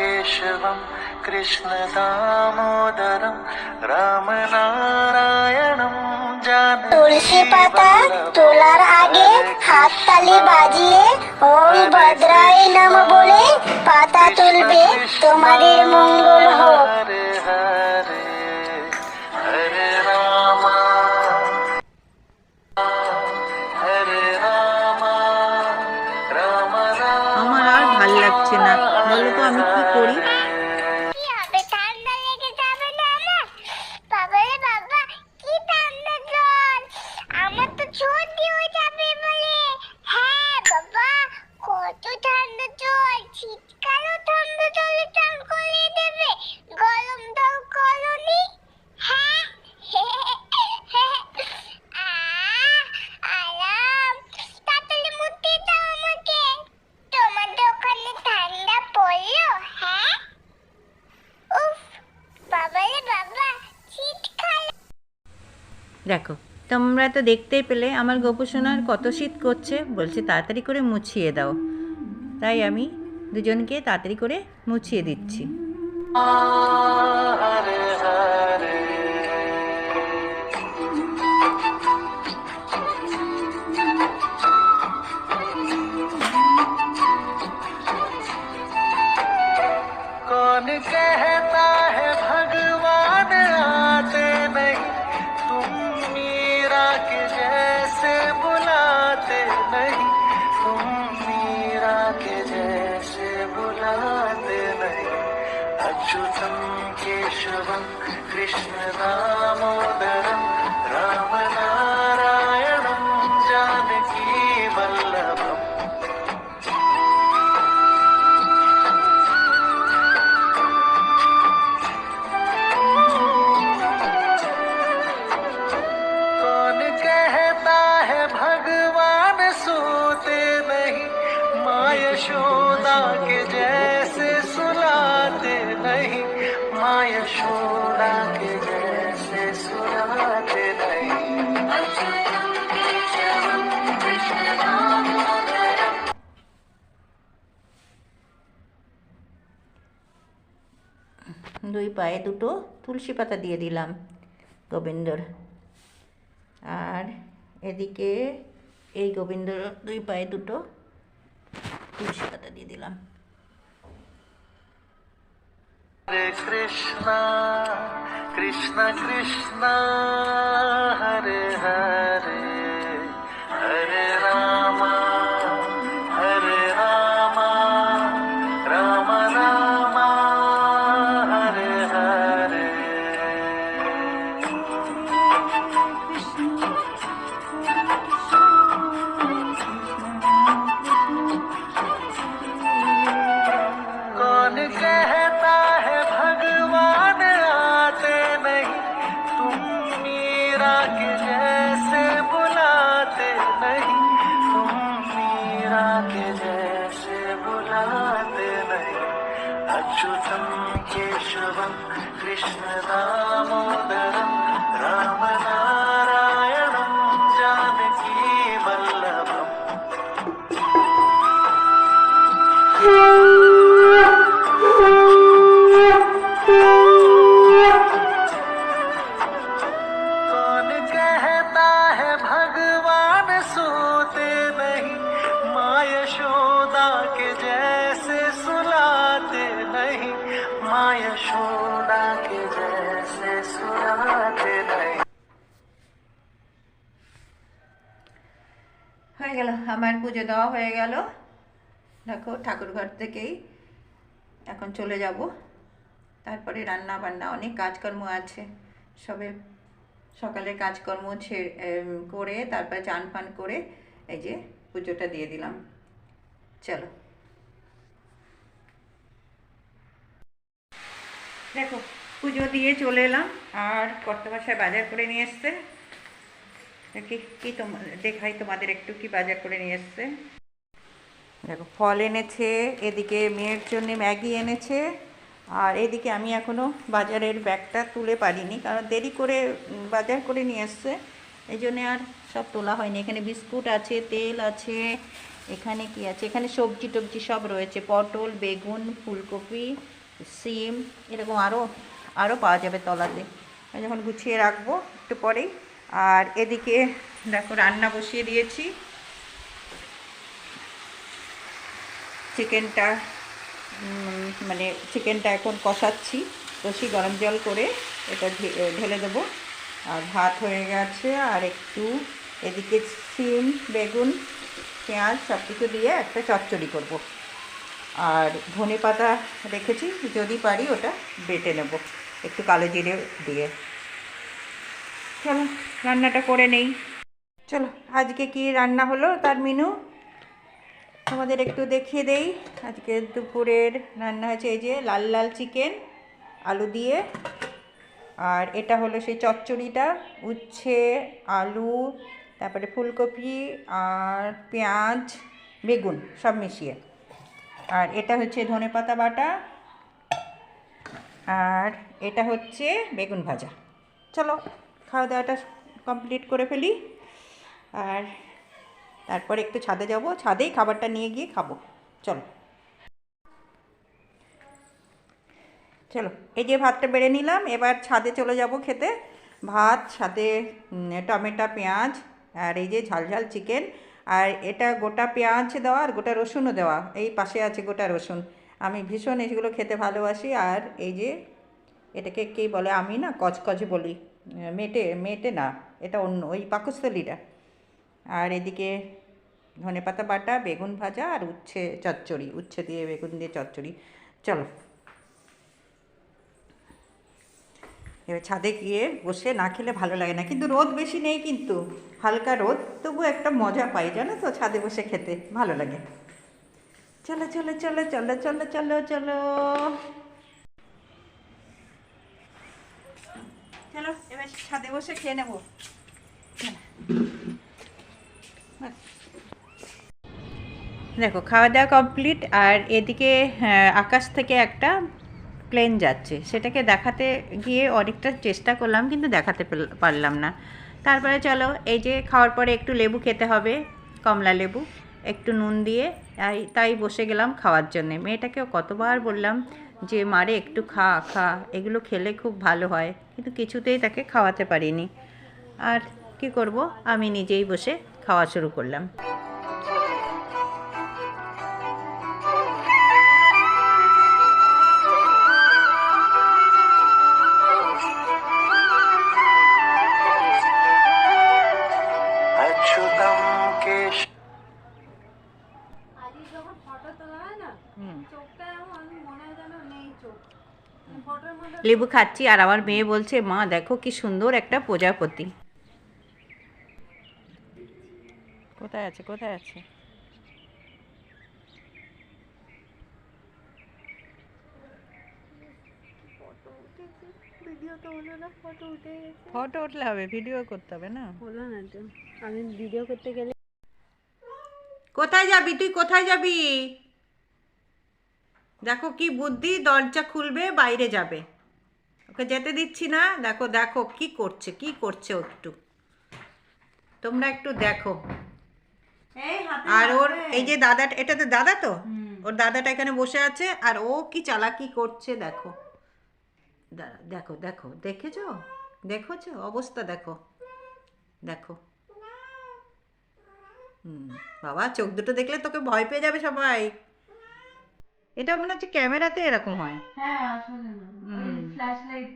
केशवं कृष्ण दामोदरं रामनारायणं जानकी তুলসী পাতা তোলার আগে হাততালি বাজিয়ে ওম ভদ্রায় নম বলে পাতা তুলবে, তোমাদের মঙ্গল হোক। हरे हरे हरे राम हरे राम राम राम আমার আর ভাল লাগছে না, বলো তো আমি কি করি? কি হবে, ঠান্ডা লেগে যাবে না আমার? বাবা রে বাবা, কি ঠান্ডা জল, আমার তো সর্দি হয়ে যাবে বলে। হ্যাঁ বাবা, কত ঠান্ডা জল, শীতকালও ঠান্ডা জলে চান করিয়ে দেবে, গরম জল করনি? হ্যাঁ আরাম, তাড়াতাড়ি মুতে দাও আমাকে। তোমাদের ওখানে ঠান্ডা পড়লো? হ্যাঁ, উফ বাবা রে বাবা, শীতকাল। দেখো, তোমরা তো দেখতেই পেলে আমার গোপুসোনার কত শীত করছে, বলছে তাড়াতাড়ি করে মুছিয়ে দাও। তাই আমি দুজনকে তাড়াতাড়ি করে মুছিয়ে দিচ্ছি। हरे हरे कौन कहता है भगवान आते नहीं, तुम मीरा के जैसे बुलाते नहीं, तुम मीरा के जैसे बुलाते नहीं। अच्युतं केशवं कृष्ण दामोदरं रामनारायणं जानकी वल्लभम्। कौन कहता है भगवान सोते नहीं, माँ यशोदा के जैसे सुलाते नहीं, माँ यशोदा के जैसे सुलाते नहीं। দুই পায়ে দুটো তুলসী পাতা দিয়ে দিলাম গোবিন্দর, আর এদিকে এই গোবিন্দর দুই পায়ে দুটো তুলসী পাতা দিয়ে দিলাম। हरे कृष्णा कृष्ण कृष्ण हरे हरे हरे राम राम राम हरे हरे। कौन कहता है भगवान आते नहीं, तुम मीरा के जैसे बुलाते नहीं, तुम मीरा के जैसे बुलाते नहीं। अच्युतं केशवं कृष्ण दामोदरं रामनारायणं जानकी वल्लभम्। कौन कहता है भगवान सोते नहीं, माँ यशोदा के जैसे सुलाते नहीं, माँ यशोदा के जैसे सुलाते नहीं। হয়ে গেল, আমার পুজো দেওয়া হয়ে গেল। দেখো, ঠাকুর ঘর থেকেই এখন চলে যাব, তারপরে রান্না বান্না অনেক কাজকর্ম আছে। সবে সকালে কাজকর্ম করে তারপরে চান পান করে এই যে পুজোটা দিয়ে দিলাম। চলো, দেখো পুজো দিয়ে চলে এলাম, আর কর্তামশাই বাজার করে নিয়ে এসছে। দেখি কি দেখাই তোমাদের একটু কি বাজার করে নিয়ে এসছে। দেখো, ফল এনেছে, এদিকে মেয়ের জন্য ম্যাগি এনেছে, আর এদিকে আমি এখনও বাজারের ব্যাগটা তুলে পারিনি, কারণ দেরি করে বাজার করে নিয়ে এসছে, এই জন্যে আর সব তোলা হয়নি। এখানে বিস্কুট আছে, তেল আছে, এখানে কি আছে, এখানে সবজি টবজি সব রয়েছে, পটল, বেগুন, ফুলকপি, সিম, এরকম আরও আরও পাওয়া যাবে তলাতে। আমি যখন গুছিয়ে রাখবো একটু পরেই। আর এদিকে দেখো রান্না বসিয়ে দিয়েছি। চিকেনটা মানে চিকেনটা এখন কষাচ্ছি, কষি গরম জল করে এটা ঢেলে দেবো। আর ভাত হয়ে গেছে, আর একটু এদিকে সিম, বেগুন, পেঁয়াজ সব কিছু দিয়ে একটা চচ্চড়ি করব। আর ধনে পাতা রেখেছি, যদি পারি ওটা বেটে নেব একটু কালো জিরে দিয়ে। চলো রান্নাটা করে নেই। চলো আজকে কি রান্না হলো তার মেনু তোমাদের একটু দেখিয়ে দেই। আজকে দুপুরের রান্না হয়েছে এই যে লাল লাল চিকেন আলু দিয়ে। আর এটা হলো সেই চচ্চড়িটা, উচ্ছে, আলু, তারপরে ফুলকপি আর পেঁয়াজ, বেগুন সব মিশিয়ে। আর এটা হচ্ছে ধনেপাতা বাটা, আর এটা হচ্ছে বেগুন ভাজা। চলো খাওয়া দাওয়াটা কমপ্লিট করে ফেলি। আর তারপর একটু ছাদে যাব, ছাদেই খাবারটা নিয়ে গিয়ে খাবো। চলো চলো, এই যে ভাতটা বেড়ে নিলাম, এবার ছাদে চলে যাব খেতে। ভাত সাথে টমেটো, পেঁয়াজ, আর এই যে ঝাল ঝাল চিকেন। আর এটা গোটা পেঁয়াজ দেওয়া আর গোটা রসুনও দেওয়া, এই পাশে আছে গোটা রসুন। আমি ভীষণ এগুলো খেতে ভালোবাসি। আর এই যে এটাকে কী বলে, আমি না কচকচ বলি, মেটে মেটে না, এটা অন্য ওই পাকস্থলীটা। আর এদিকে ধনেপাতা বাটা, বেগুন ভাজা, আর উচ্ছে চচ্চড়ি, উচ্ছে দিয়ে বেগুন দিয়ে চচ্চড়ি। চলো এবার ছাদে গিয়ে বসে না খেলে ভালো লাগে না, কিন্তু রোদ বেশি নেই, কিন্তু হালকা রোদ, তবু একটা মজা পাই জানো তো, ছাদে বসে খেতে ভালো লাগে। চলো চলো চলো চলো চলো চলো চলো চলো এবার ছাদে বসে খেয়ে নেবো। দেখো খাওয়া দাওয়া কমপ্লিট। আর এদিকে আকাশ থেকে একটা প্লেন যাচ্ছে, সেটাকে দেখাতে গিয়ে অনেকটা চেষ্টা করলাম কিন্তু দেখাতে পারলাম না। তারপরে চলো এই যে খাওয়ার পরে একটু লেবু খেতে হবে, কমলা লেবু, একটু নুন দিয়ে। তাই বসে গেলাম খাওয়ার জন্যে। মেয়েটাকেও কতবার বললাম যে মারে একটু খা খা, এগুলো খেলে খুব ভালো হয়, কিন্তু কিছুতেই তাকে খাওয়াতে পারিনি। আর কি করব, আমি নিজেই বসে খাওয়া শুরু করলাম। अच्युतम केश লেবু খাচ্ছি, আর আমার মেয়ে বলছে মা দেখো কি সুন্দর একটা প্রজাপতি। কোথায় আছে কোথায় আছে? ফটো উঠলে হবে, ভিডিও করতে হবে না? হলো না তো, আমি ভিডিও করতে গেলে কোথায় যাবি তুই, কোথায় যাবি? দেখো কি বুদ্ধি, দরজা খুলবে বাইরে যাবে, ওকে যেতে দিচ্ছি না। দেখো দেখো কি করছে, কি করছে ও, একটু তোমরা একটু দেখো। আর ওর এই যে দাদা, এটা তো দাদা, তো ওর দাদাটা এখানে বসে আছে, আর ও কি চালাকি করছে দেখো। দেখো দেখো, দেখেছো দেখেছো অবস্থা, দেখো দেখো। বাবা চোখ দুটো দেখলে তোকে ভয় পেয়ে যাবে সবাই। এটা মনে হচ্ছে ক্যামেরাতে এরকম হয়। হ্যাঁ আসলে না, ওই ফ্ল্যাশ লাইট